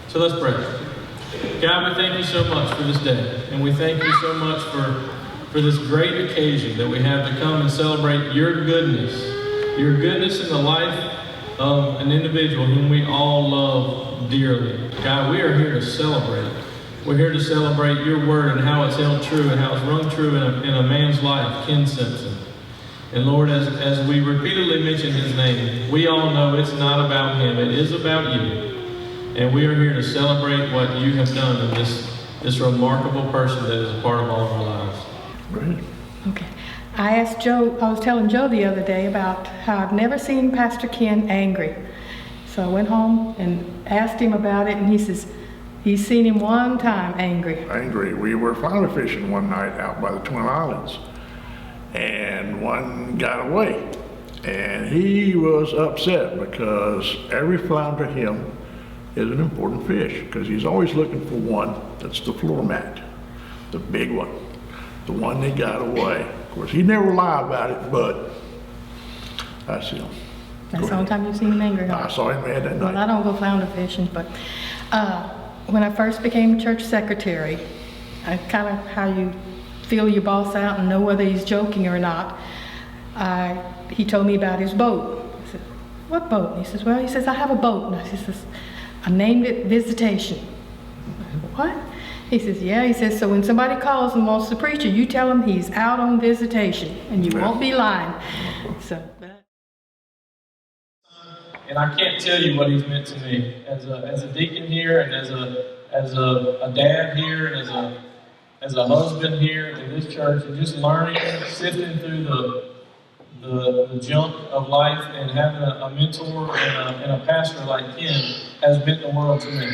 So let's pray. God, we thank you so much for this day. And we thank you so much for this great occasion that we have to come and celebrate your goodness in the life of an individual whom we all love dearly. God, we are here to celebrate. We're here to celebrate your word and how it's held true and how it's rung true in a man's life, Ken Simpson. And Lord, as we repeatedly mention his name, we all know it's not about him, it is about you. And we are here to celebrate what you have done in this remarkable person that is a part of all of our lives. Great. Okay. I was telling Joe the other day about how I've never seen Pastor Ken angry. So I went home and asked him about it, and he says he's seen him one time angry. Angry. We were flounder fishing one night out by the Twin Islands, and one got away. And he was upset because every flounder to him is an important fish, because he's always looking for one that's the floor mat, the big one, the one that got away. Of course, he never lied about it, but I see him. That's the only time you've seen him angry, huh? I saw him mad that night. Well, I don't go flounder fishing, but when I first became church secretary, kind of how you feel your boss out and know whether he's joking or not, he told me about his boat. I said, what boat? And he says, well, I have a boat. And I says, I named it Visitation. What? He says, yeah. He says, so when somebody calls and wants to preach you, you tell him he's out on visitation, and you won't be lying. So. And I can't tell you what he's meant to me as a deacon here, and as a dad here, and as a husband here in this church, and just learning, sifting through the junk of life, and having a mentor and a pastor like Ken has meant the world to me.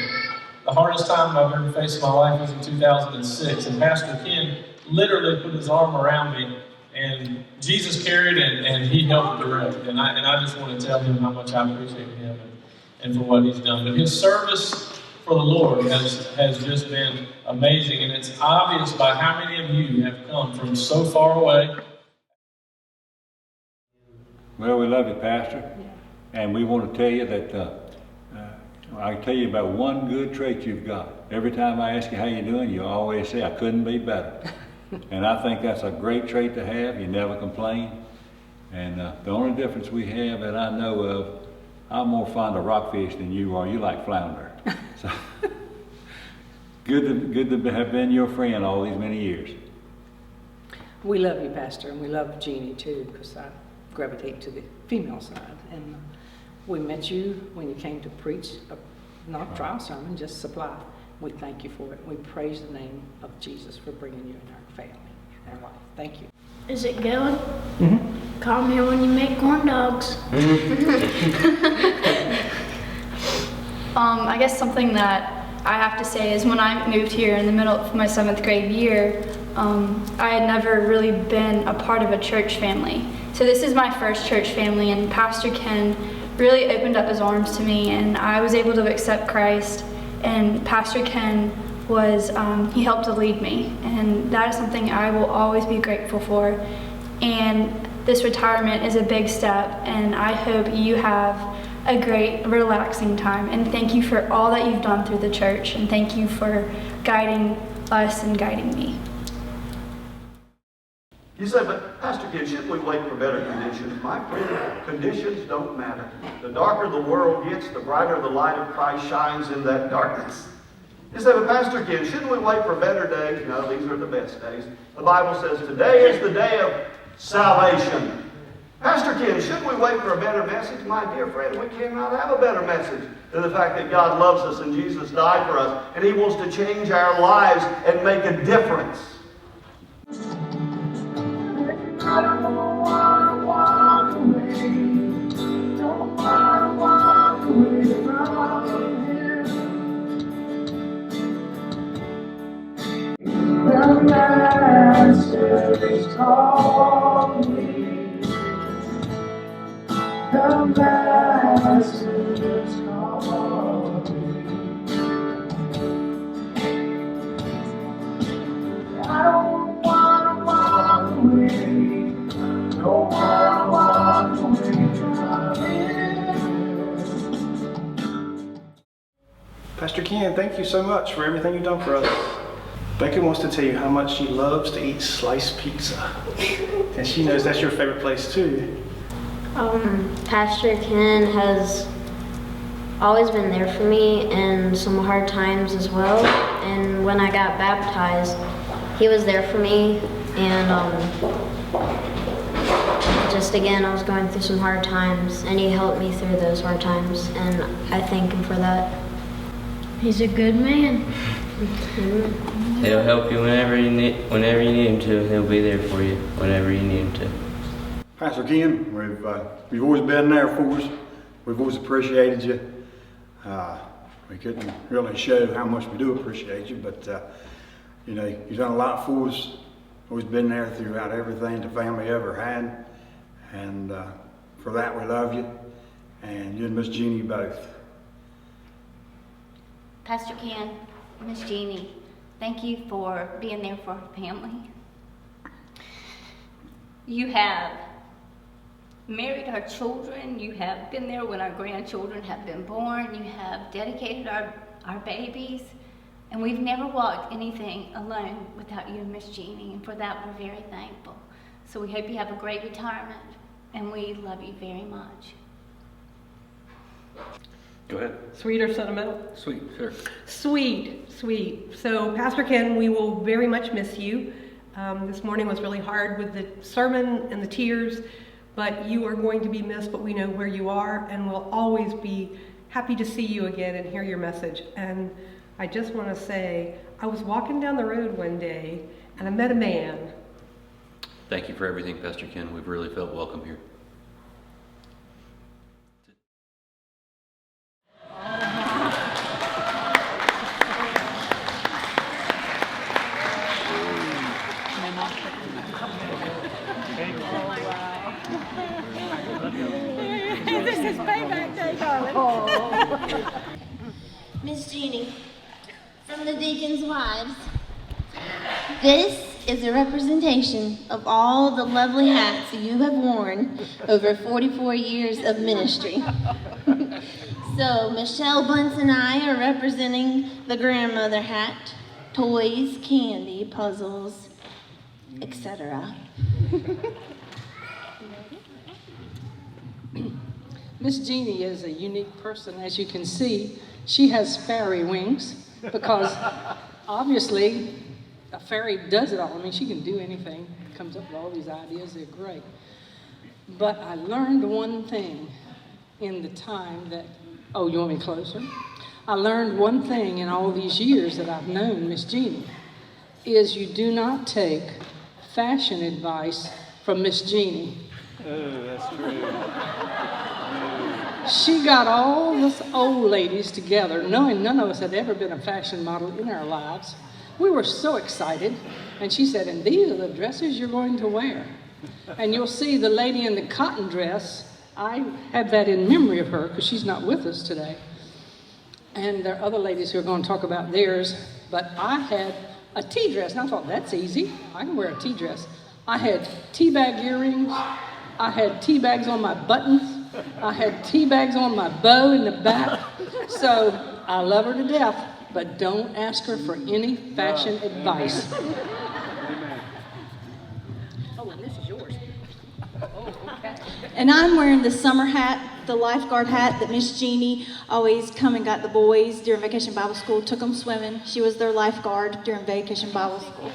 The hardest time I've ever faced in my life was in 2006, and Pastor Ken literally put his arm around me, and Jesus carried and he helped direct. And I just want to tell him how much I appreciate him and for what he's done. But his service for the Lord has just been amazing, and it's obvious by how many of you have come from so far away. Well, we love you, Pastor, and we want to tell you that I can tell you about one good trait you've got. Every time I ask you how you're doing, you always say, I couldn't be better. And I think that's a great trait to have. You never complain. And the only difference we have that I know of, I'm more fond of rockfish than you are. You like flounder. So good to have been your friend all these many years. We love you, Pastor, and we love Jeannie too, because I gravitate to the female side. And we met you when you came to preach, not a trial sermon, just supply. We thank you for it. We praise the name of Jesus for bringing you in our family and our life. Thank you. Is it good? Mm-hmm. Call me when you make corn dogs. I guess something that I have to say is when I moved here in the middle of my 7th grade year, I had never really been a part of a church family. So this is my first church family, and Pastor Ken really opened up his arms to me, and I was able to accept Christ. And Pastor Ken he helped to lead me, and that is something I will always be grateful for. And this retirement is a big step, and I hope you have a great, relaxing time. And thank you for all that you've done through the church, and thank you for guiding us and guiding me. You say, but Pastor Ken, shouldn't we wait for better conditions? My friend, conditions don't matter. The darker the world gets, the brighter the light of Christ shines in that darkness. You say, but Pastor Ken, shouldn't we wait for better days? No, these are the best days. The Bible says today is the day of salvation. Pastor Ken, shouldn't we wait for a better message? My dear friend, we cannot have a better message than the fact that God loves us and Jesus died for us, and He wants to change our lives and make a difference. I don't want to walk away. Don't want to walk away from Him. The Master is calling me. The Master is calling me. I don't want to walk away. Don't want to walk away from Him. Pastor Ken, thank you so much for everything you've done for us. Becky wants to tell you how much she loves to eat sliced pizza. And she knows that's your favorite place too. Pastor Ken has always been there for me in some hard times as well. And when I got baptized, he was there for me. And just again, I was going through some hard times, and he helped me through those hard times. And I thank him for that. He's a good man. He'll help you whenever you need him to. He'll be there for you whenever you need him to. Pastor Ken, we've always been there for us. We've always appreciated you. We couldn't really show how much we do appreciate you, but you know, you've done a lot for us. Always been there throughout everything the family ever had, and for that we love you, and you and Miss Jeannie both. Pastor Ken, Miss Jeannie, thank you for being there for our family. You have married our children. You have been there when our grandchildren have been born. You have dedicated our babies. And we've never walked anything alone without you and Miss Jeannie. And for that, we're very thankful. So we hope you have a great retirement. And we love you very much. Go ahead. Sweet or sentimental? Sweet, sure. Sweet, sweet. So, Pastor Ken, we will very much miss you. This morning was really hard with the sermon and the tears, but you are going to be missed, but we know where you are, and we'll always be happy to see you again and hear your message. And I just want to say, I was walking down the road one day, and I met a man. Thank you for everything, Pastor Ken. We've really felt welcome here. This is payback day, darling. Miss Jeannie, from the Deacon's Wives, this is a representation of all the lovely hats you have worn over 44 years of ministry. So Michelle Bunce and I are representing the grandmother hat, toys, candy, puzzles, etc. Miss Jeannie is a unique person. As you can see, she has fairy wings because obviously a fairy does it all. I mean, she can do anything, comes up with all these ideas, they're great. But I learned one thing in the time that, oh, you want me closer? I learned one thing in all these years that I've known Miss Jeannie, is you do not take fashion advice from Miss Jeannie. Oh, that's true. She got all us old ladies together, knowing none of us had ever been a fashion model in our lives. We were so excited, and she said, and these are the dresses you're going to wear. And you'll see the lady in the cotton dress. I have that in memory of her because she's not with us today. And there are other ladies who are going to talk about theirs, but I had a tea dress, and I thought, that's easy. I can wear a tea dress. I had tea bag earrings. I had tea bags on my buttons. I had tea bags on my bow in the back. So I love her to death, but don't ask her for any fashion advice. Oh, and this is yours. Oh, okay. And I'm wearing the summer hat, the lifeguard hat that Miss Jeannie always come and got the boys during Vacation Bible School, took them swimming. She was their lifeguard during Vacation Bible School.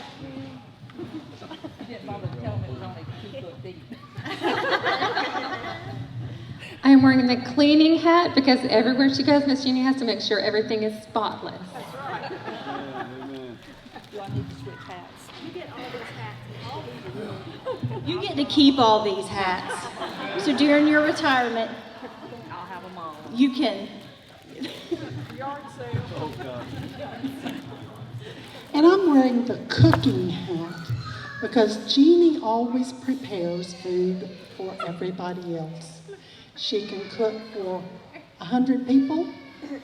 I am wearing the cleaning hat because everywhere she goes, Miss Jeannie has to make sure everything is spotless. That's right. Do I need to switch hats? You get all these hats and all these. You get to keep all these hats. So during your retirement, I'll have them all. you can. Yard sale. Oh, God. And I'm wearing the cooking hat because Jeannie always prepares food for everybody else. She can cook for 100 people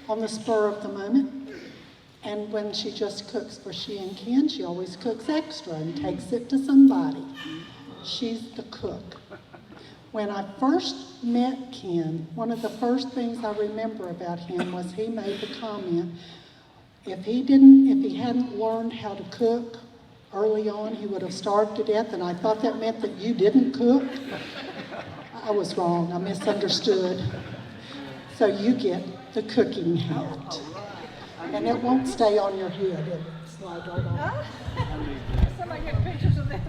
on the spur of the moment. And when she just cooks for she and Ken, she always cooks extra and takes it to somebody. She's the cook. When I first met Ken, one of the first things I remember about him was he made the comment, if he hadn't learned how to cook early on, he would have starved to death, and I thought that meant that you didn't cook. I was wrong, I misunderstood. So you get the cooking hat. And it won't stay on your head, it'll slide right off. Somebody get pictures of this.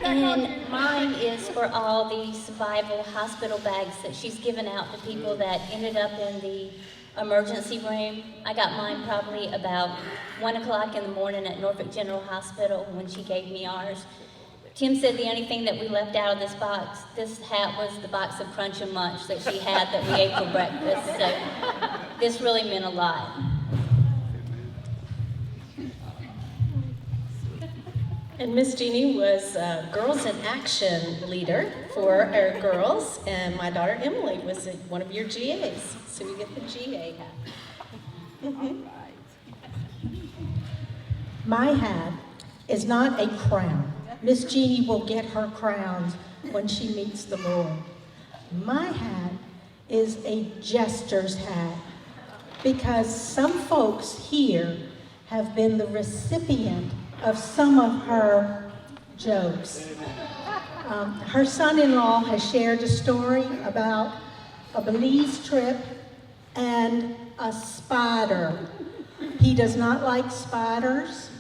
And mine is for all the survival hospital bags that she's given out to people that ended up in the emergency room. I got mine probably about 1 o'clock in the morning at Norfolk General Hospital when she gave me ours. Tim said the only thing that we left out of this box, this hat, was the box of Crunch and Munch that she had that we ate for breakfast. So this really meant a lot. And Miss Jeannie was Girls in Action leader for our girls, and my daughter Emily was one of your GAs, so we get the GA hat. My hat is not a crown. Miss Jeannie will get her crowns when she meets the Lord. My hat is a jester's hat because some folks here have been the recipient of some of her jokes. Her son-in-law has shared a story about a Belize trip and a spider. He does not like spiders.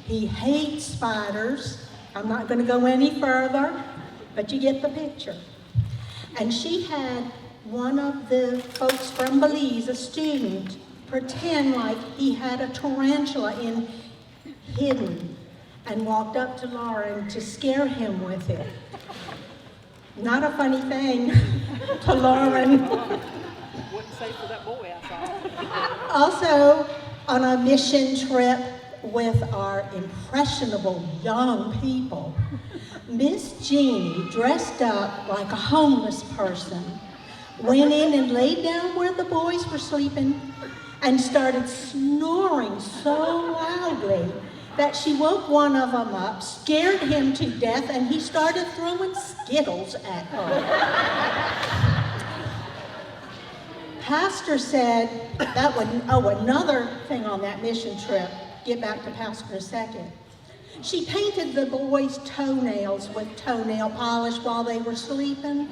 He hates spiders. I'm not going to go any further, but you get the picture. And she had one of the folks from Belize, a student, pretend like he had a tarantula hidden and walked up to Lauren to scare him with it. Not a funny thing to Lauren. Wouldn't say for that boy outside. Also, on a mission trip with our impressionable young people, Miss Jeannie, dressed up like a homeless person, went in and laid down where the boys were sleeping and started snoring so loudly that she woke one of them up, scared him to death, and he started throwing Skittles at her. Pastor said that would, another thing on that mission trip, get back to Pastor in a second. She painted the boys' toenails with toenail polish while they were sleeping,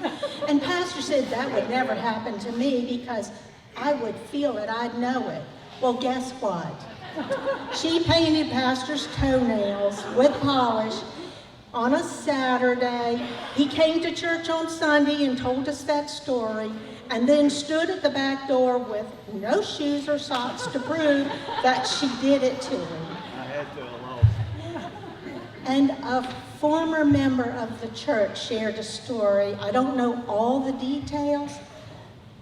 and Pastor said that would never happen to me because I would feel it, I'd know it. Well, guess what? She painted Pastor's toenails with polish on a Saturday. He came to church on Sunday and told us that story, and then stood at the back door with no shoes or socks to prove that she did it to him. I had to alone. And a former member of the church shared a story. I don't know all the details,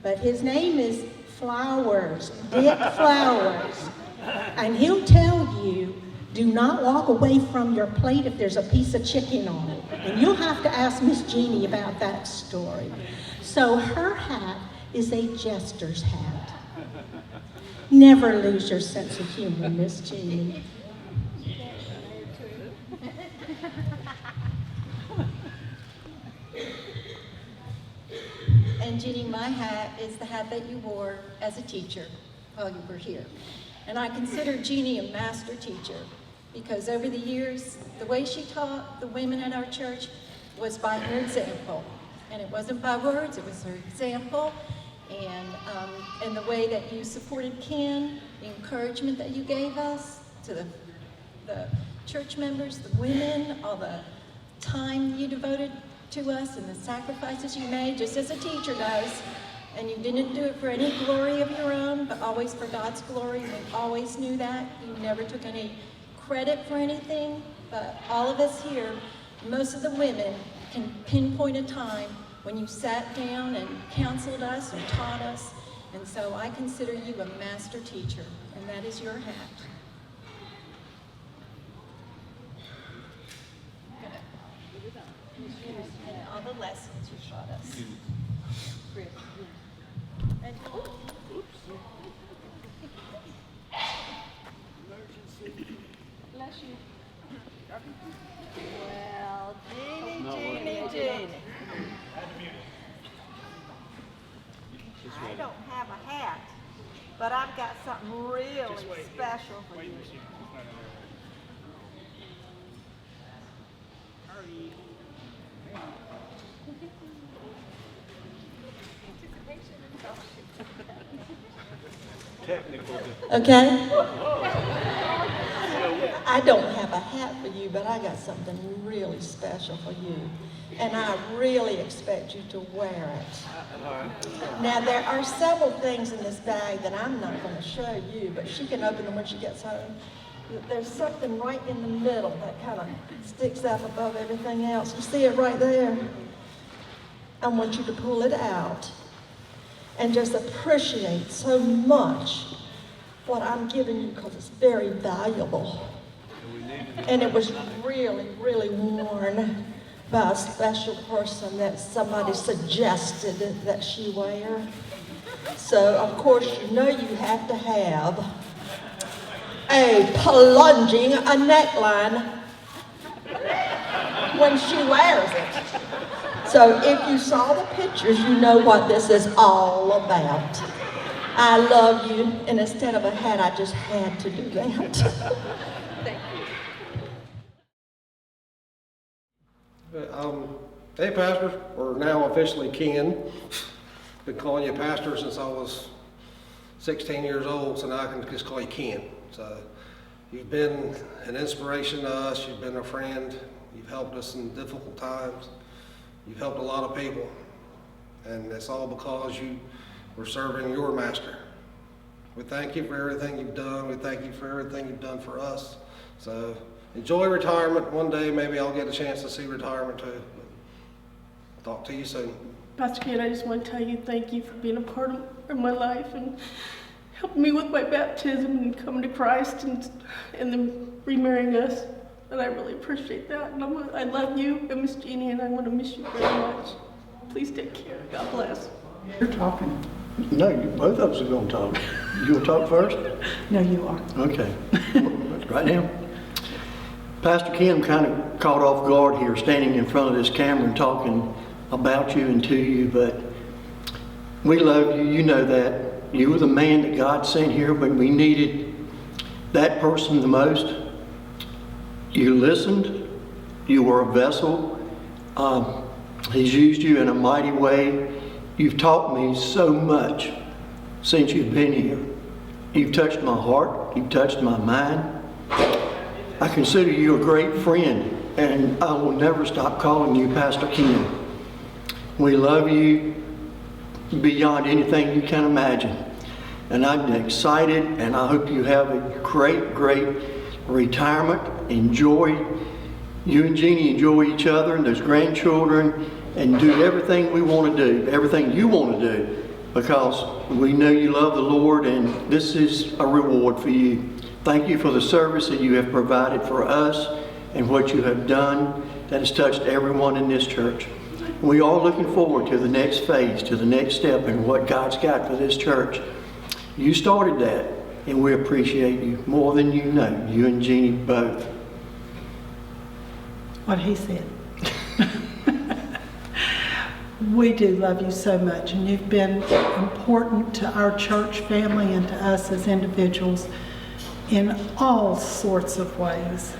but his name is Flowers, Dick Flowers. And he'll tell you, do not walk away from your plate if there's a piece of chicken on it. And you'll have to ask Miss Jeannie about that story. So her hat is a jester's hat. Never lose your sense of humor, Miss Jeannie. And Jeannie, my hat is the hat that you wore as a teacher while you were here. And I consider Jeannie a master teacher because over the years, the way she taught the women at our church was by her example. And it wasn't by words, it was her example. And the way that you supported Ken, the encouragement that you gave us to the church members, the women, all the time you devoted to us and the sacrifices you made, just as a teacher does. And you didn't do it for any glory of your own, but always for God's glory. We always knew that. You never took any credit for anything, but all of us here, most of the women, can pinpoint a time when you sat down and counseled us and taught us. And so I consider you a master teacher, and that is your hat. And all the lessons you taught us. And, bless you. Well, Jeannie. I don't have a hat. but I've got something really special for you. Okay? I don't have a hat for you, but I got something really special for you. And I really expect you to wear it. Now, there are several things in this bag that I'm not going to show you, but she can open them when she gets home. There's something right in the middle that kind of sticks up above everything else. You see it right there? I want you to pull it out and just appreciate so much what I'm giving you, because it's very valuable. And it was really, really worn by a special person that somebody suggested that she wear. So, of course, you know you have to have a plunging a neckline when she wears it. So if you saw the pictures, you know what this is all about. I love you, and instead of a hat, I just had to do that. Thank you. Hey, Pastor, or now officially Ken. Been calling you Pastor since I was 16 years old, so now I can just call you Ken. So you've been an inspiration to us. You've been a friend. You've helped us in difficult times. You've helped a lot of people, and it's all because you were serving your master. We thank you for everything you've done. We thank you for everything you've done for us. So enjoy retirement. One day maybe I'll get a chance to see retirement too. But talk to you soon. Pastor Ken, I just want to tell you thank you for being a part of my life and helping me with my baptism and coming to Christ and then remarrying us. And I really appreciate that. And I love you and Miss Jeannie, and I want to miss you very much. Please take care. God bless. You're talking. No, both of us are going to talk. You want to talk first? No, you are. Okay. Right now. Pastor Ken kind of caught off guard here, standing in front of this camera and talking about you and to you, but we love you. You know that. You were the man that God sent here when we needed that person the most. You listened. You were a vessel. He's used you in a mighty way. You've taught me so much since you've been here. You've touched my heart. You've touched my mind. I consider you a great friend, and I will never stop calling you Pastor Ken. We love you beyond anything you can imagine. And I'm excited, and I hope you have a great, great retirement. Enjoy, you and Jeannie enjoy each other and those grandchildren, and do everything we want to do, everything you want to do, because we know you love the Lord, and this is a reward for you. Thank you for the service that you have provided for us and what you have done that has touched everyone in this church. We are looking forward to the next phase, to the next step in what God's got for this church. You started that, and we appreciate you more than you know, you and Jeannie both. What he said. We do love you so much, and you've been important to our church family and to us as individuals in all sorts of ways.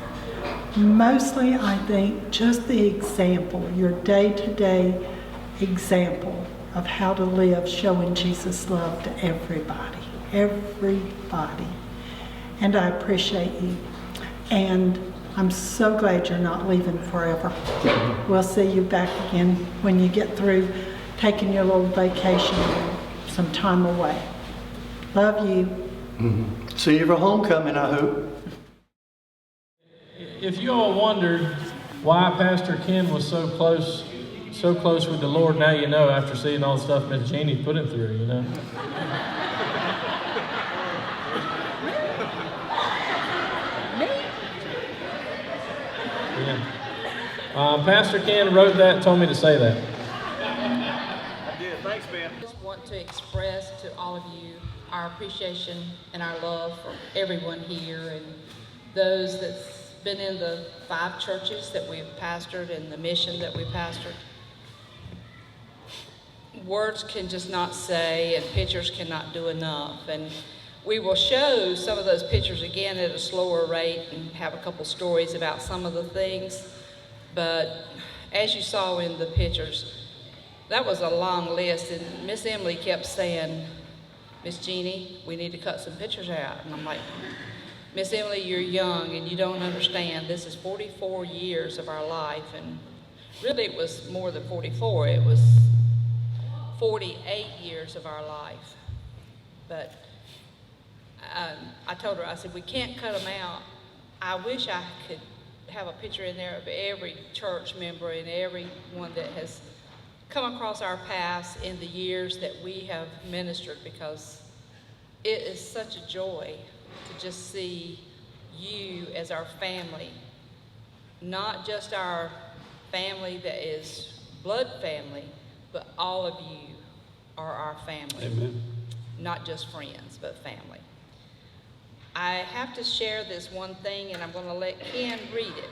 Mostly, I think, just the example, your day-to-day example of how to live, showing Jesus' love to everybody. Everybody. And I appreciate you. And I'm so glad you're not leaving forever. We'll see you back again when you get through taking your little vacation, some time away. Love you. Mm-hmm. See you for homecoming, I hope. If you all wondered why Pastor Ken was so close with the Lord, now you know after seeing all the stuff Miss Jeannie put him through, you know. Yeah. Pastor Ken wrote that and told me to say that. I did. Thanks, Ben. I just want to express to all of you our appreciation and our love for everyone here and those that's been in the 5 churches that we've pastored and the mission that we pastored. Words can just not say, and pictures cannot do enough. And We will show some of those pictures again at a slower rate and have a couple stories about some of the things. But as you saw in the pictures, that was a long list, and Miss Emily kept saying, Miss Jeannie, we need to cut some pictures out. And I'm like, Miss Emily, you're young and you don't understand. This is 44 years of our life, and really it was more than 44. It was 48 years of our life. But I told her, I said, we can't cut them out. I wish I could have a picture in there of every church member and everyone that has come across our paths in the years that we have ministered, because it is such a joy to just see you as our family, not just our family that is blood family, but all of you are our family. Amen. Not just friends, but family. I have to share this one thing, and I'm going to let Ken read it.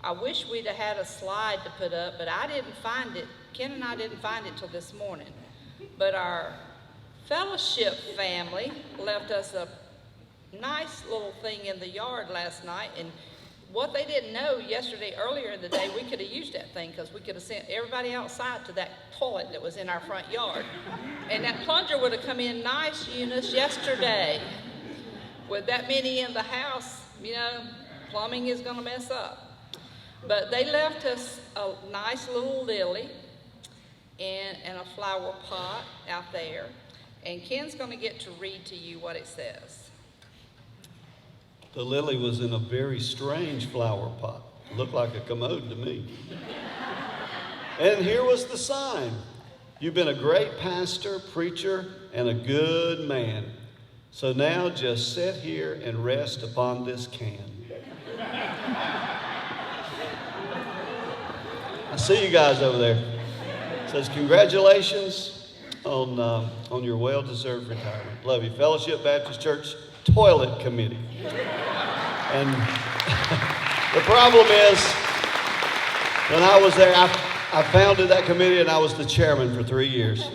I wish we'd have had a slide to put up, but I didn't find it. Ken and I didn't find it till this morning. But our fellowship family left us a nice little thing in the yard last night, and what they didn't know yesterday, earlier in the day, we could have used that thing, because we could have sent everybody outside to that toilet that was in our front yard. And that plunger would have come in nice, Eunice, yesterday. With that many in the house, you know, plumbing is going to mess up. But they left us a nice little lily and a flower pot out there. And Ken's going to get to read to you what it says. The lily was in a very strange flower pot. Looked like a commode to me. And here was the sign. You've been a great pastor, preacher, and a good man. So now just sit here and rest upon this can. I see you guys over there. It says, congratulations on your well-deserved retirement. Love you. Fellowship Baptist Church Toilet Committee. And the problem is, when I was there, I founded that committee and I was the chairman for 3 years.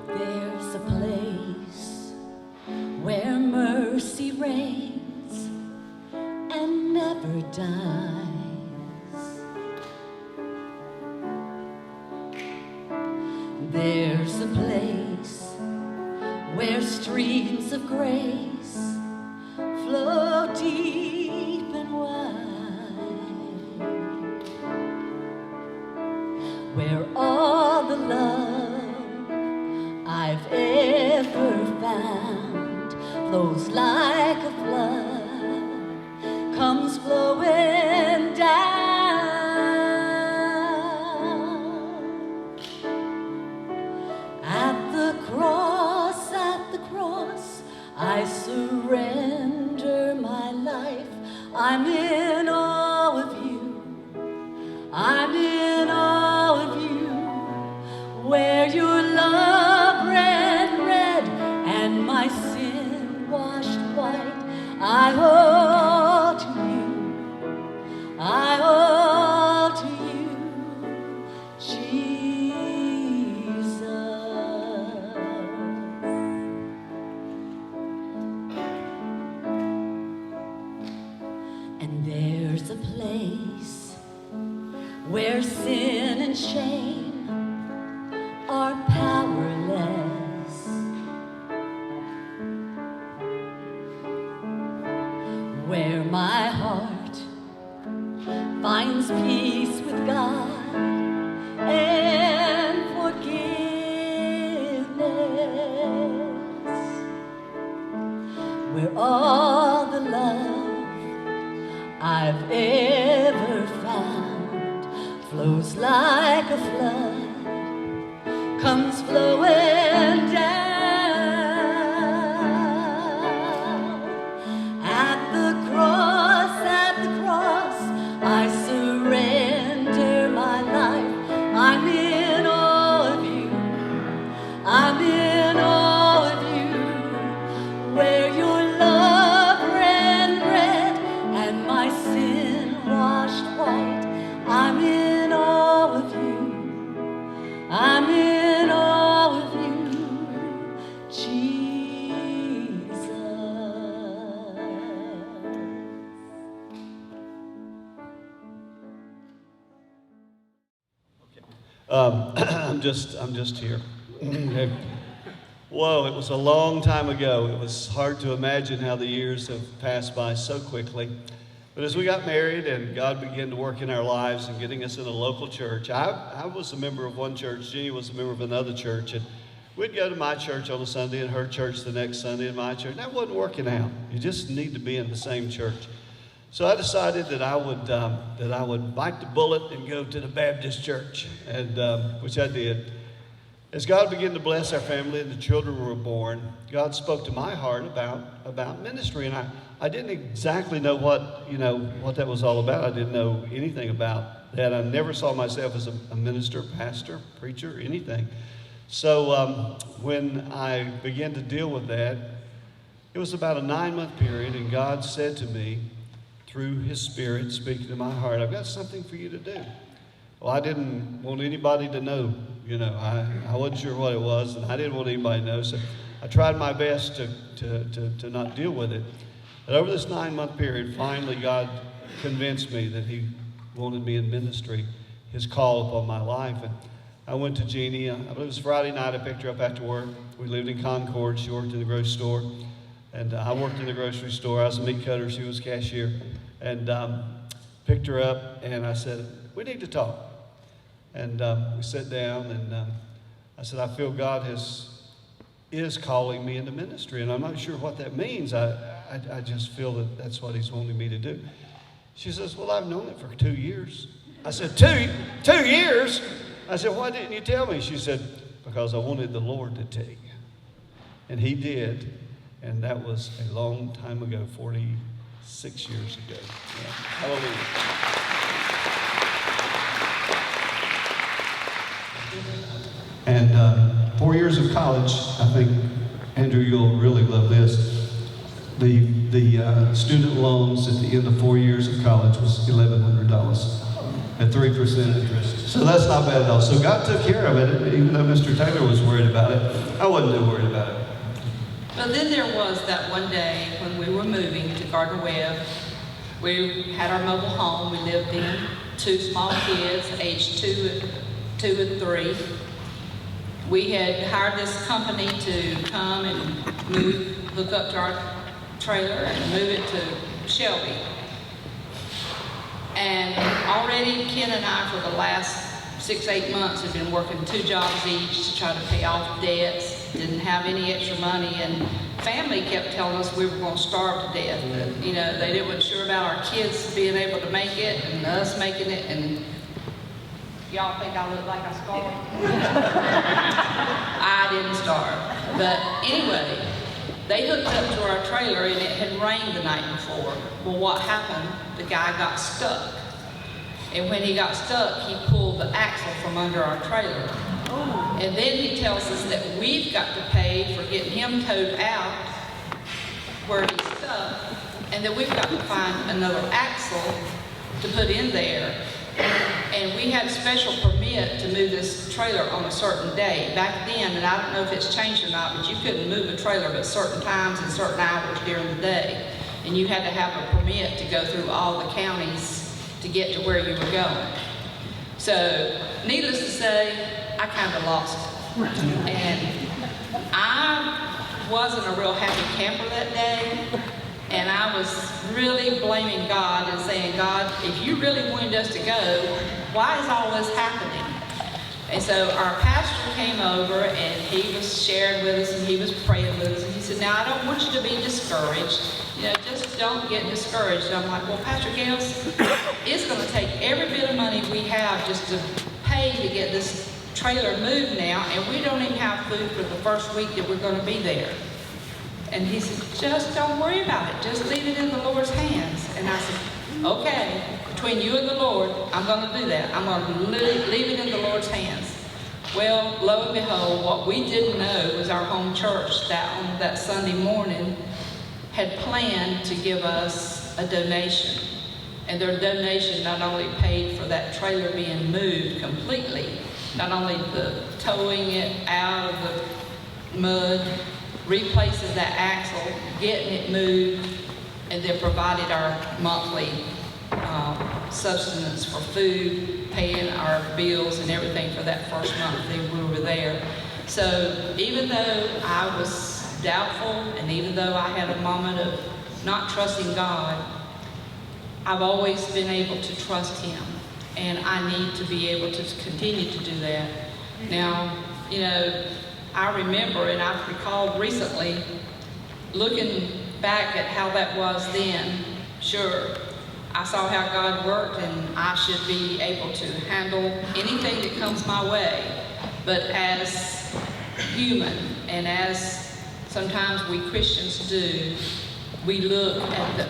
There's a place where mercy reigns and never dies. There's a place where streams of grace flow deep and wide, where all the love I've ever found flows like a flood, comes flowing down. At the cross, I surrender my life. I'm in awe of you. I'm in awe of you. Where your love ran red and my sin washed white, I owe to you. I owe to you, Jesus. And there's a place where sin and shame are powerless, where my heart finds peace with God and forgiveness, where all the love I've ever found flows like a flood, comes flowing down. At the cross, I surrender my life. I'm in awe of you. I'm in awe of you. I'm just here. Whoa, it was a long time ago. It was hard to imagine how the years have passed by so quickly. But as we got married and God began to work in our lives and getting us in a local church, I was a member of one church, Jeannie was a member of another church, and we'd go to my church on a Sunday and her church the next Sunday and my church. And that wasn't working out. You just need to be in the same church. So I decided that I would bite the bullet and go to the Baptist church, and which I did. As God began to bless our family and the children were born, God spoke to my heart about ministry, and I didn't exactly know what that was all about. I didn't know anything about that. I never saw myself as a minister, pastor, preacher, anything. So when I began to deal with that, it was about a 9-month period, and God said to me, through His Spirit speaking to my heart, I've got something for you to do. Well, I didn't want anybody to know, I wasn't sure what it was, and I didn't want anybody to know, so I tried my best to not deal with it. But over this 9-month period, finally God convinced me that He wanted me in ministry, His call upon my life. And I went to Jeannie, I believe it was Friday night, I picked her up after work. We lived in Concord, she worked in the grocery store, and I worked in the grocery store. I was a meat cutter, she was cashier, and picked her up, and I said, we need to talk. And we sat down, and I said, I feel God is calling me into ministry, and I'm not sure what that means. I just feel that that's what He's wanting me to do. She says, well, I've known it for 2 years. I said, two years? I said, why didn't you tell me? She said, because I wanted the Lord to tell you. And He did, and that was a long time ago, 46 years ago. Yeah. Hallelujah. And 4 years of college, I think, Andrew, you'll really love this. The student loans at the end of 4 years of college was $1,100 at 3% interest. So that's not bad at all. So God took care of it, even though Mr. Taylor was worried about it. I wasn't too worried about it. But then there was that one day when we were moving to Gardner Webb. We had our mobile home. We lived in 2 small kids, aged 2 and 3. We had hired this company to come and hook up to our trailer and move it to Shelby. And already Ken and I, for the last 6-8 months, have been working 2 jobs each to try to pay off debts. Didn't have any extra money, and family kept telling us we were going to starve to death. That, they weren't sure about our kids being able to make it and us making it. And y'all think I look like I starved? I didn't starve. But anyway, they hooked up to our trailer, and it had rained the night before. Well, what happened? The guy got stuck. And when he got stuck, he pulled the axle from under our trailer. And then he tells us that we've got to pay for getting him towed out where he's stuck, and that we've got to find another axle to put in there. And we had a special permit to move this trailer on a certain day. Back then, and I don't know if it's changed or not, but you couldn't move a trailer at certain times and certain hours during the day. And you had to have a permit to go through all the counties to get to where you were going. So, needless to say, I kind of lost it. And I wasn't a real happy camper that day. And I was really blaming God and saying, God, if you really wanted us to go, why is all this happening? And so our pastor came over, and he was sharing with us, and he was praying with us, and he said, now I don't want you to be discouraged. Just don't get discouraged. And I'm like, well, Pastor Gales, it's going to take every bit of money we have just to pay to get this trailer moved now, and we don't even have food for the first week that we're going to be there. And he said, just don't worry about it. Just leave it in the Lord's hands. And I said, okay, between you and the Lord, I'm going to do that. I'm going to leave it in the Lord's hands. Well, lo and behold, what we didn't know was our home church on that Sunday morning had planned to give us a donation. And their donation not only paid for that trailer being moved completely, not only the towing it out of the mud, replacing that axle, getting it moved, and then provided our monthly sustenance for food, paying our bills and everything for that first month that we were there. So even though I was doubtful, and even though I had a moment of not trusting God, I've always been able to trust Him, and I need to be able to continue to do that. Now, you know, I remember, and I've recalled recently, looking back at how that was then. Sure, I saw how God worked, and I should be able to handle anything that comes my way. But as human, and as sometimes we Christians do, we look at the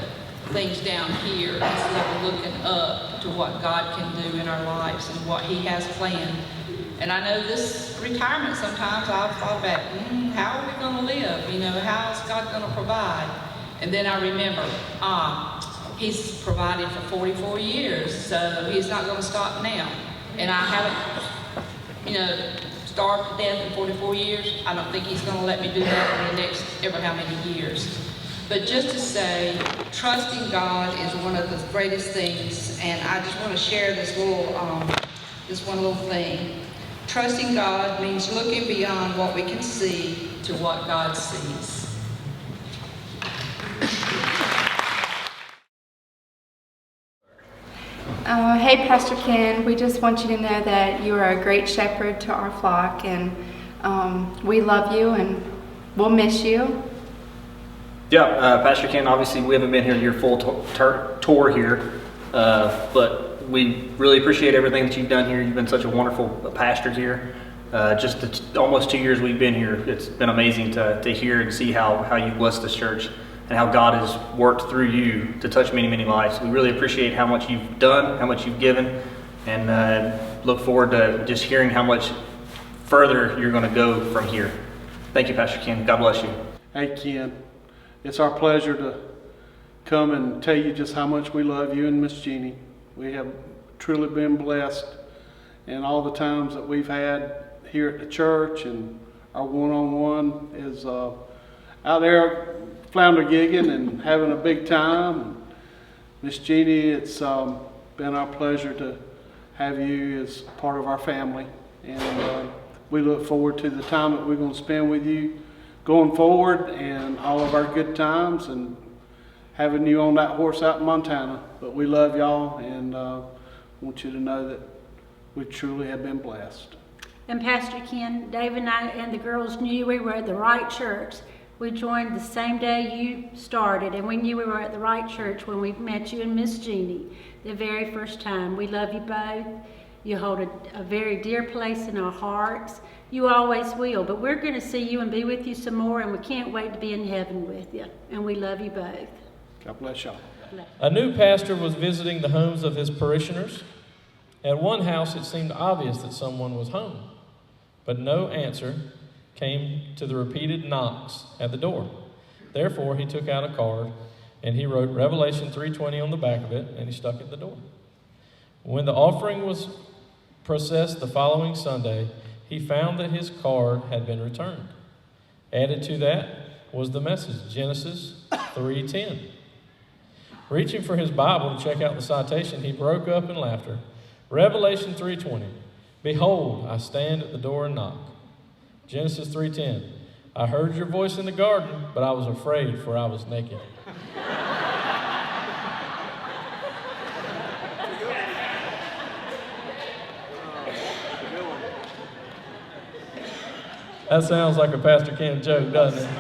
things down here instead of looking up to what God can do in our lives and what He has planned. And I know this retirement, sometimes I've thought about, how are we going to live? You know, how is God going to provide? And then I remember, He's provided for 44 years, so He's not going to stop now. And I haven't, you know, starved to death in 44 years. I don't think He's going to let me do that in the next ever how many years. But just to say, trusting God is one of the greatest things, and I just want to share this one little thing. Trusting God means looking beyond what we can see to what God sees. Hey, Pastor Ken, we just want you to know that you are a great shepherd to our flock, and we love you and we'll miss you. Yeah, Pastor Ken, obviously we haven't been here your full tour here, but we really appreciate everything that you've done here. You've been such a wonderful pastor here. Just the almost 2 years we've been here, it's been amazing to hear and see how you blessed this church and how God has worked through you to touch many, many lives. We really appreciate how much you've done, how much you've given, and look forward to just hearing how much further you're going to go from here. Thank you, Pastor Ken. God bless you. Hey, Ken. It's our pleasure to come and tell you just how much we love you and Miss Jeannie. We have truly been blessed in all the times that we've had here at the church, and our one-on-one is out there flounder gigging and having a big time. Miss Jeannie, it's been our pleasure to have you as part of our family, and we look forward to the time that we're going to spend with you going forward, and all of our good times, and having you on that horse out in Montana. But we love y'all, and want you to know that we truly have been blessed. And Pastor Ken, Dave and I and the girls knew we were at the right church. We joined the same day you started, and we knew we were at the right church when we met you and Miss Jeannie the very first time. We love you both. You hold a very dear place in our hearts. You always will, but we're going to see you and be with you some more, and we can't wait to be in heaven with you. And we love you both. God bless y'all. A new pastor was visiting the homes of his parishioners. At one house, it seemed obvious that someone was home, but no answer came to the repeated knocks at the door. Therefore, he took out a card, and he wrote Revelation 3:20 on the back of it, and he stuck it at the door. When the offering was processed the following Sunday, he found that his card had been returned. Added to that was the message, Genesis 3:10. Reaching for his Bible to check out the citation, he broke up in laughter. Revelation 3:20, behold, I stand at the door and knock. Genesis 3:10, I heard your voice in the garden, but I was afraid, for I was naked. That sounds like a Pastor Ken joke, doesn't it?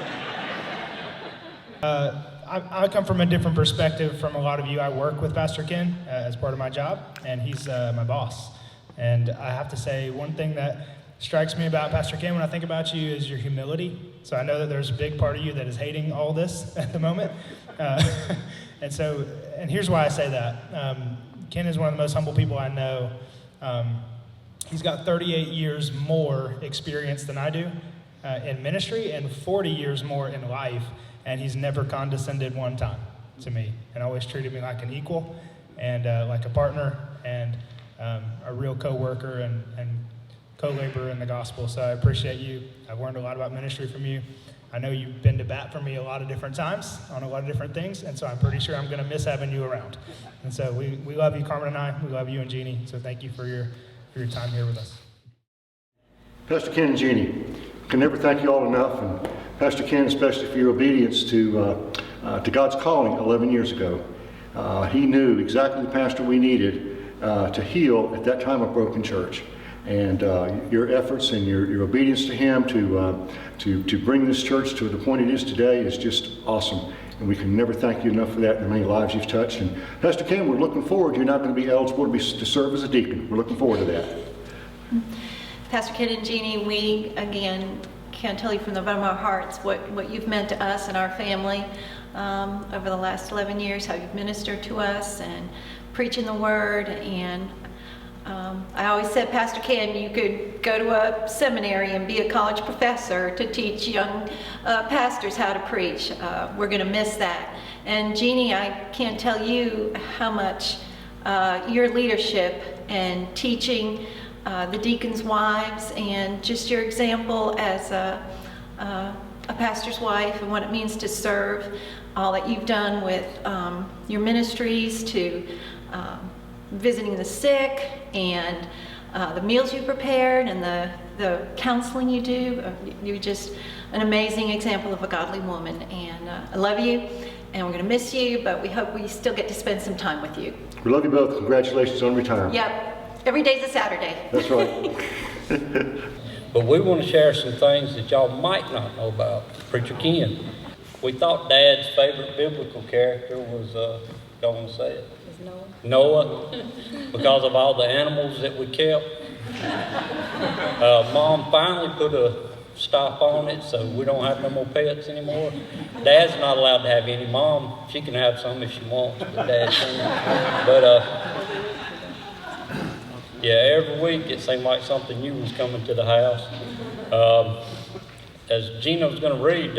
I come from a different perspective from a lot of you. I work with Pastor Ken as part of my job, and he's my boss. And I have to say, one thing that strikes me about Pastor Ken when I think about you is your humility. So I know that there's a big part of you that is hating all this at the moment. And here's why I say that. Ken is one of the most humble people I know. He's got 38 years more experience than I do in ministry and 40 years more in life, and he's never condescended one time to me and always treated me like an equal and like a partner and a real co-worker and co-laborer in the gospel. So I appreciate you. I've learned a lot about ministry from you. I know you've been to bat for me a lot of different times on a lot of different things, and so I'm pretty sure I'm going to miss having you around. And so we love you, Carmen and I. We love you and Jeannie. So thank you for your time here with us. Pastor Ken and Jeannie, can never thank you all enough, and Pastor Ken especially for your obedience to God's calling 11 years ago. He knew exactly the pastor we needed to heal at that time a broken church. And your efforts and your obedience to him to bring this church to the point it is today is just awesome. And we can never thank you enough for that and the many lives you've touched. And Pastor Ken, we're looking forward. You're not going to be eligible to serve as a deacon. We're looking forward to that. Pastor Ken and Jeannie, we, again, can't tell you from the bottom of our hearts what you've meant to us and our family over the last 11 years, how you've ministered to us and preaching the word. And I always said, Pastor Ken, you could go to a seminary and be a college professor to teach young pastors how to preach. We're going to miss that. And Jeannie, I can't tell you how much your leadership and teaching the deacons' wives and just your example as a pastor's wife and what it means to serve, all that you've done with your ministries to visiting the sick and the meals you prepared and the counseling you do. You're just an amazing example of a godly woman, and I love you, and we're going to miss you, but we hope we still get to spend some time with you. We love you both. Congratulations on retirement. Yep, every day's a Saturday. That's right. But we want to share some things that y'all might not know about Preacher Ken. We thought Dad's favorite biblical character was, don't want to say it, Noah, because of all the animals that we kept. Mom finally put a stop on it, so we don't have no more pets anymore. Dad's not allowed to have any. Mom, she can have some if she wants, but Dad can't. But yeah, every week it seemed like something new was coming to the house. As Gina was going to read,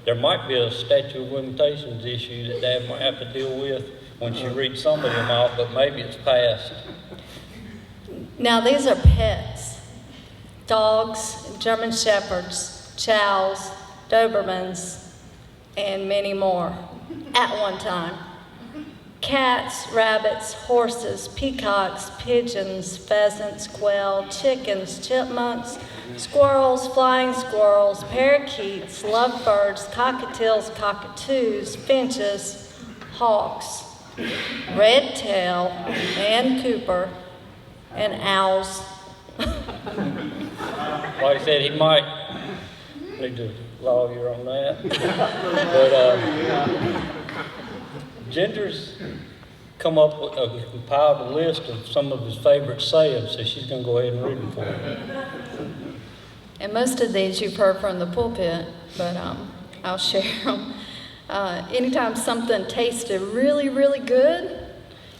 there might be a statute of limitations issue that Dad might have to deal with when she reads some of them out, but maybe it's past. Now these are pets. Dogs, German Shepherds, Chows, Dobermans, and many more at one time. Cats, rabbits, horses, peacocks, pigeons, pheasants, quail, chickens, chipmunks, squirrels, flying squirrels, parakeets, lovebirds, cockatiels, cockatoos, finches, hawks, red tail, and Cooper, and owls. Like I said, he might need to lawyer on that. But Ginger's come up with compiled a list of some of his favorite sayings, so she's going to go ahead and read them for him. And most of these you've heard from the pulpit, but I'll share them. Anytime something tasted really, really good,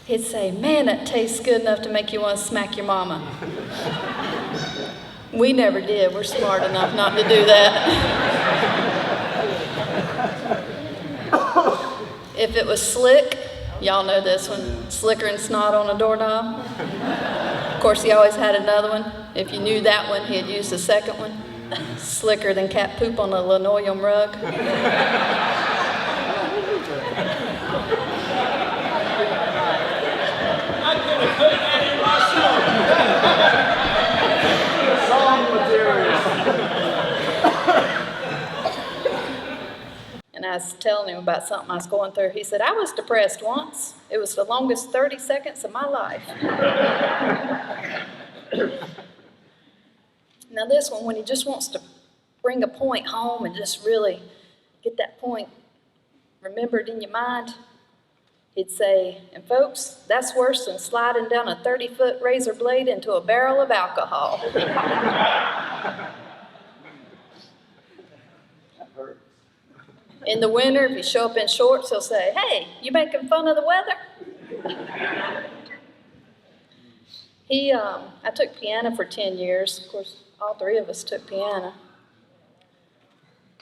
he'd say, "Man, that tastes good enough to make you want to smack your mama." We never did. We're smart enough not to do that. If it was slick, y'all know this one, slicker and snot on a doorknob. Of course, he always had another one. If you knew that one, he'd use the second one. Slicker than cat poop on a linoleum rug. And I was telling him about something I was going through. He said, "I was depressed once. It was the longest 30 seconds of my life." Now this one, when he just wants to bring a point home and just really get that point remembered in your mind, he'd say, "And folks, that's worse than sliding down a 30-foot razor blade into a barrel of alcohol." In the winter, if you show up in shorts, he'll say, "Hey, you making fun of the weather?" I took piano for 10 years. Of course, all three of us took piano.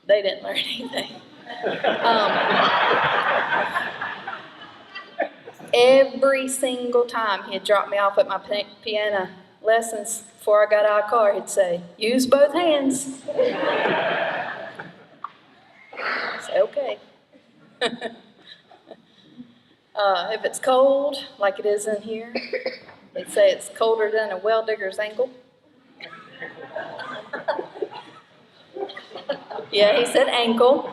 They didn't learn anything. Every single time he'd drop me off at my piano lessons, before I got out of the car, he'd say, "Use both hands." If it's cold, like it is in here, they'd say it's colder than a well digger's ankle. Yeah, he said ankle.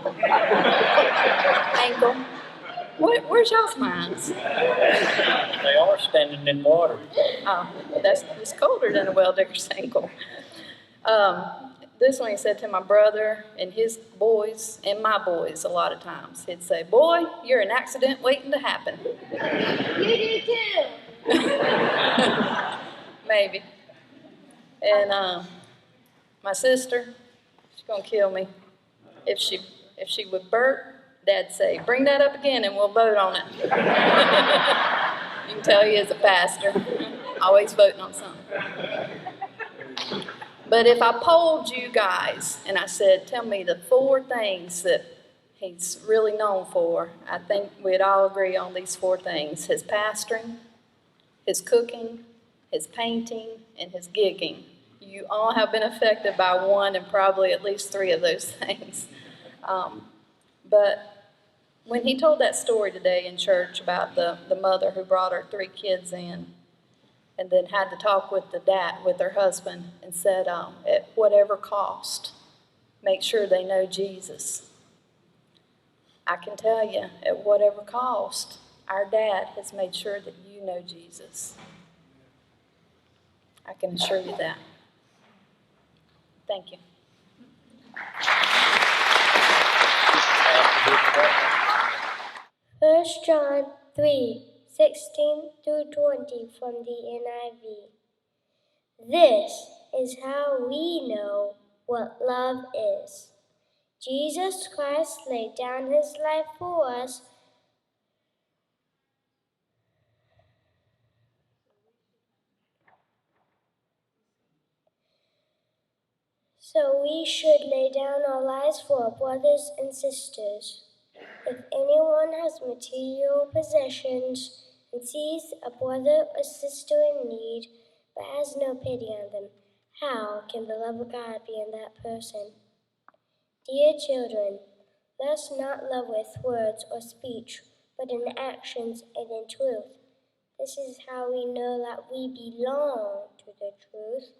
Ankle. Where's y'all's minds? They are standing in water. Oh, it's colder than a well digger's ankle. This one he said to my brother and his boys and my boys a lot of times. He'd say, "Boy, you're an accident waiting to happen." You do too. Maybe. And my sister, she's gonna kill me. If she would burp, Dad'd say, "Bring that up again and we'll vote on it." You can tell he is a pastor, always voting on something. But if I polled you guys and I said, tell me the 4 things that he's really known for, I think we'd all agree on these 4 things: his pastoring, his cooking, his painting, and his gigging. You all have been affected by one and probably at least 3 of those things. But when he told that story today in church about the mother who brought her 3 kids in and then had to talk with with her husband and said, at whatever cost, make sure they know Jesus. I can tell you, at whatever cost, our Dad has made sure that you know Jesus. I can assure you that. Thank you. 1 John 3:16-20 from the NIV. This is how we know what love is. Jesus Christ laid down his life for us, so we should lay down our lives for our brothers and sisters. If anyone has material possessions and sees a brother or sister in need, but has no pity on them, how can the love of God be in that person? Dear children, let us not love with words or speech, but in actions and in truth. This is how we know that we belong to the truth,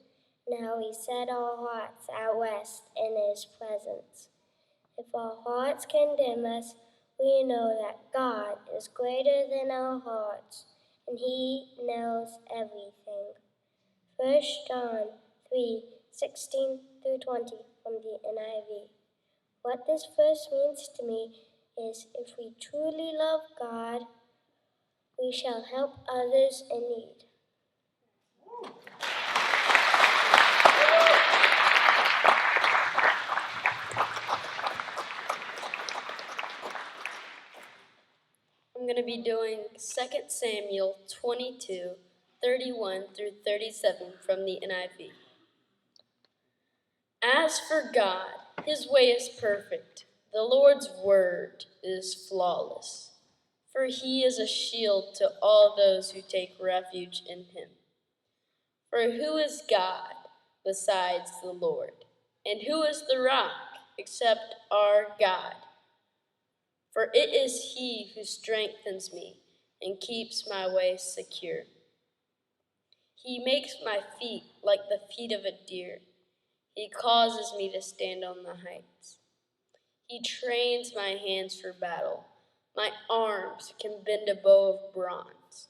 and how we set our hearts at rest in his presence. If our hearts condemn us, we know that God is greater than our hearts, and he knows everything. 1 John 3:16-20 from the NIV. What this verse means to me is if we truly love God, we shall help others in need. I'm going to be doing 2 Samuel 22:31-37 from the NIV. As for God, his way is perfect. The Lord's word is flawless. For he is a shield to all those who take refuge in him. For who is God besides the Lord? And who is the rock except our God? For it is he who strengthens me and keeps my way secure. He makes my feet like the feet of a deer. He causes me to stand on the heights. He trains my hands for battle. My arms can bend a bow of bronze.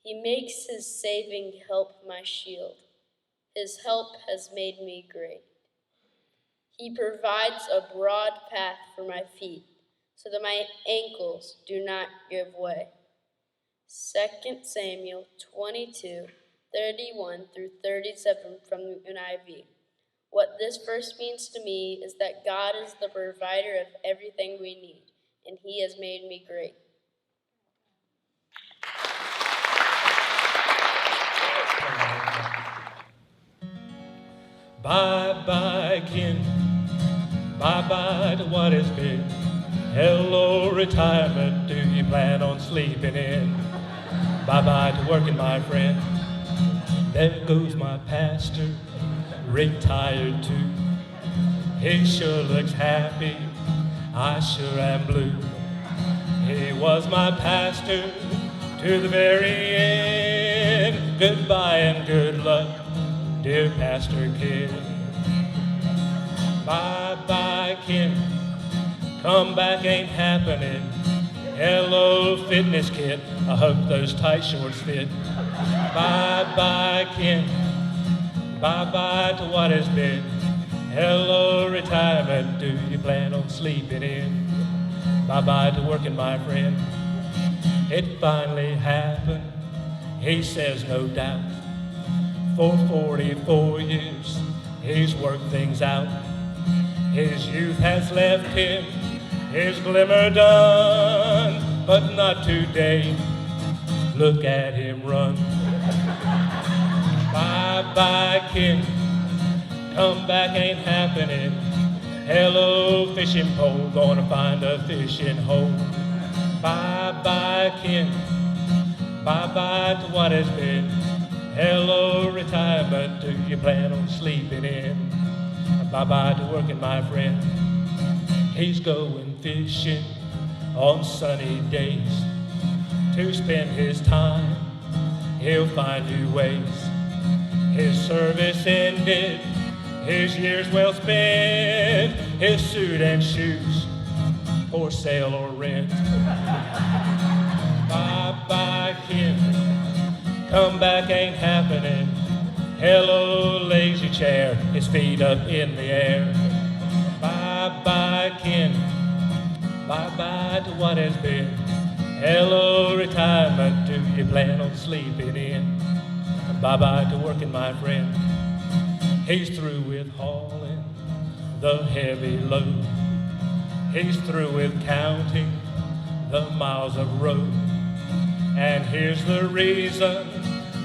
He makes his saving help my shield. His help has made me great. He provides a broad path for my feet, so that my ankles do not give way. 2 Samuel 22:31-37 from the NIV. What this verse means to me is that God is the provider of everything we need, and he has made me great. Bye-bye, Ken. Bye-bye to what has been. Hello, retirement. Do you plan on sleeping in? Bye-bye to working, my friend. There goes my pastor, retired too. He sure looks happy. I sure am blue. He was my pastor to the very end. Goodbye and good luck, dear Pastor Ken. Bye-bye, Ken. Come back ain't happening. Hello, fitness kit. I hope those tight shorts fit. Bye-bye, Ken. Bye-bye to what has been. Hello, retirement. Do you plan on sleeping in? Bye-bye to working, my friend. It finally happened. He says no doubt. For 44 years, he's worked things out. His youth has left him, his glimmer done, but not today. Look at him run. Bye-bye, Ken. Come back ain't happening. Hello, fishing pole, gonna find a fishing hole. Bye-bye, Ken. Bye-bye to what has been. Hello, retirement. Do you plan on sleeping in? Bye-bye to working, my friend. He's going fishing on sunny days. To spend his time, he'll find new ways. His service ended, his years well spent. His suit and shoes for sale or rent. Bye-bye, Ken. Come back ain't happening. Hello, lazy chair, his feet up in the air. Bye-bye, Ken. Bye-bye to what has been. Hello, retirement. Do you plan on sleeping in? Bye-bye to working, my friend. He's through with hauling the heavy load. He's through with counting the miles of road. And here's the reason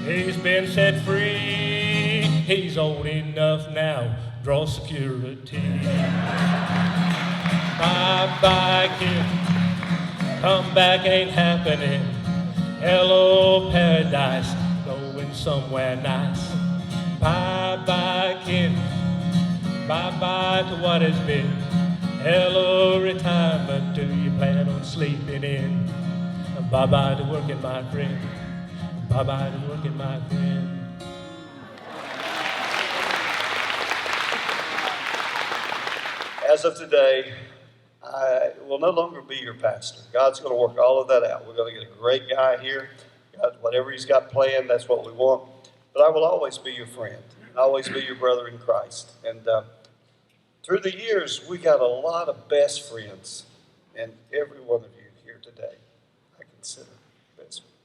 he's been set free. He's old enough now, draw security. Bye-bye, kid. Come back ain't happening. Hello, paradise, going somewhere nice. Bye-bye, kid. Bye-bye to what has been. Hello, retirement, do you plan on sleeping in? Bye-bye to working, my friend. Bye-bye to working, my friend. As of today, I will no longer be your pastor. God's going to work all of that out. We're going to get a great guy here. God, whatever he's got planned, that's what we want. But I will always be your friend, and always be your brother in Christ. And through the years, we got a lot of best friends, and every one of you here today, I consider best friends.